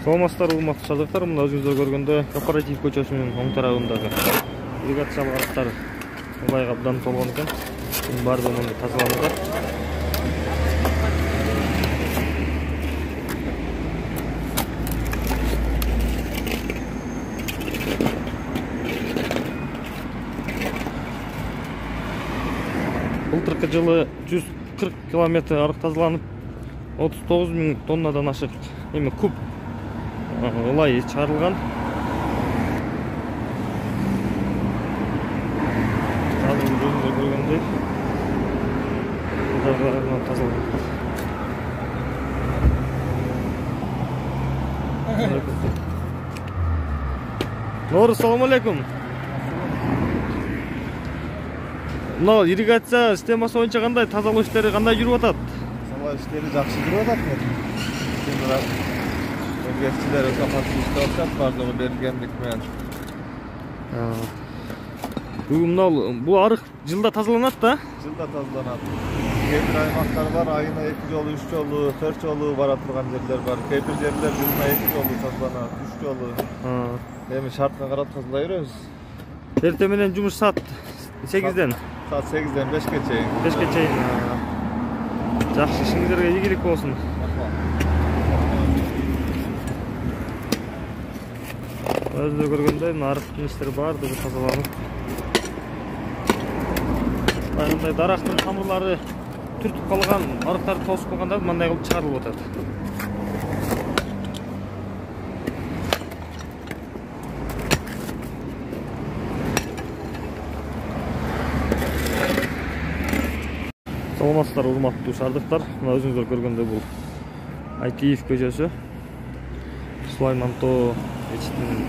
Саламатсыздар, урматтуу шаардыктар. Мына өзүңүздөр көргөндөй Кооператив көчөсүнүн оң тарабындагы ирригациялык арыктар ылайга абдан толгон экен. Бунун баардыгы тазаланууда. Былтыркы жылы 140 километр арык тазаланып, 39 000 тоннадан ашык куб ылай чыгарылган. Азыр өзүңүздөр көргөндөй тазаланып. Нор, салам алейкум. Мына ирригация системасы боюнча кандай тазалоо иштери кандай жүрүп атат? Тазалоо иштери жакшы жүрүп атат. Эмгекчилер өтө катуу иштеп атат, бардыгы бергендик менен. Бул арык жылда тазаланат да? Жылда тазаланат. Кээ бир аймактар бар, айына 2 жолу, 3 жолу, 4 жолу бара турган жерлер бар. Кээ бир жерлер жылына 2 жолу тазаланат, 3 жолу. Эми шартына карап тазалай беребиз. Эртең менен жумуш саат 8ден. Saat 8'den 5'e çeyin. 5'e çeyin. Жақсы, işinizlerге ийгилик болсун. Өзү көргөндөй, арыктын иштери баардыгы тазаланып. Мындай дарактын тамырлары түртүп калган, арыктарды тосуп калганда мындай кылып чыгарылып атат. Саламатсыздар, урматтуу шаардыктар. Мына өзүңүздөр көргөндөй бул Айтиев көчөсү. Сулаймантоо мечитинин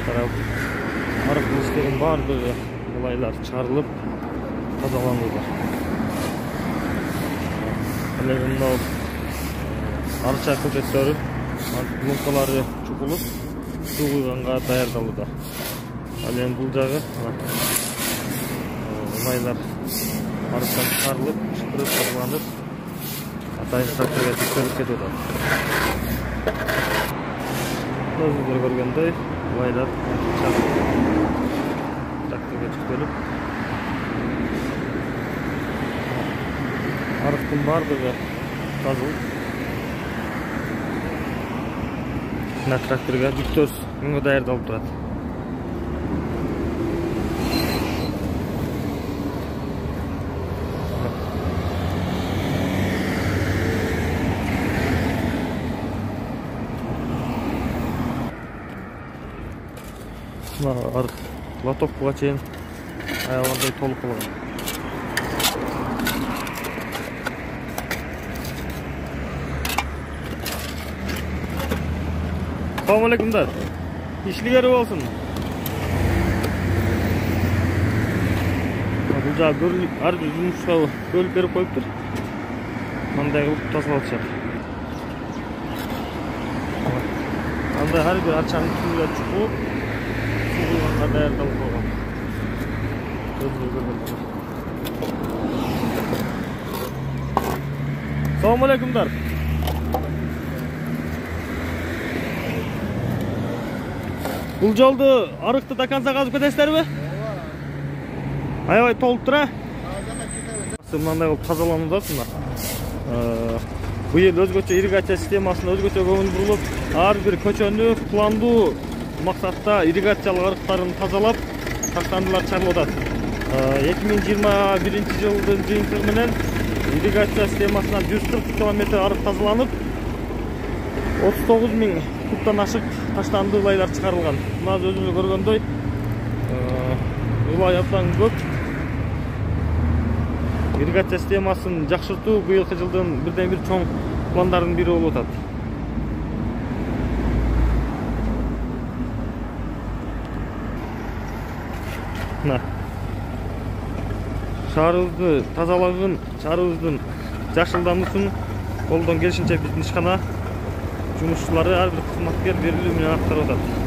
тарап арык иштеринин баардыгы ылайлар чыгарылып тазаланууда. Эми мына арча көчөттөрү, лункалары чукулуп, суу куйганга даярдалууда. Ал эми бул жагы ылайлар арыктан чыгарылып, шыпырып тазаланып, атайын тракторго жүктөлүп кетип атат. Өзүңүздөр көргөндөй, ылайлар тракторго жүктөлүп, арыктын баардыгы тазылып, мына тракторго жүктөөсүнгө даярдалып турат. Арык лотовкага чейин аягандай толуп калган. Салам алейкумдар. Ишлигери болсун. Бул жагы ар бир жумушка бөлүп берип коюптур. Мындай кылып тазалатышат. Анда ар бир арчанын үстүнө чукуп даярдалып койгон. Салам алейкумдар. Бул жолду арыкты до конца казып кетесиздерби? Аябай толуптур, а? Мындай кылып тазаланууда мына. Быйыл өзгөчө ирригация системасына өзгөчө көңүл бурулуп, ар бир көчөнү пландуу максатта ирригациялык арыктарын тазалап, таштандылар чыгарылып атат. 2021 жылдын жыйынтыгы менен ирригация системасынан 140 километр арык тазаланып, 39 000 кубтан ашык таштанды ылайлар чыгарылган. Мына өзүңүз көргөндөй, ылай абдан көп. Ирригация системасын жакшыртуу быйылкы жылдын бирден бир чоң пландардын бири болуп атат. Шаарыбызды тазалагын, шаарыбыздын жакшылдануусун колдон келишинче биздин ишкана жумушчулары ар бир кызматкер берилүү менен аткарып атат.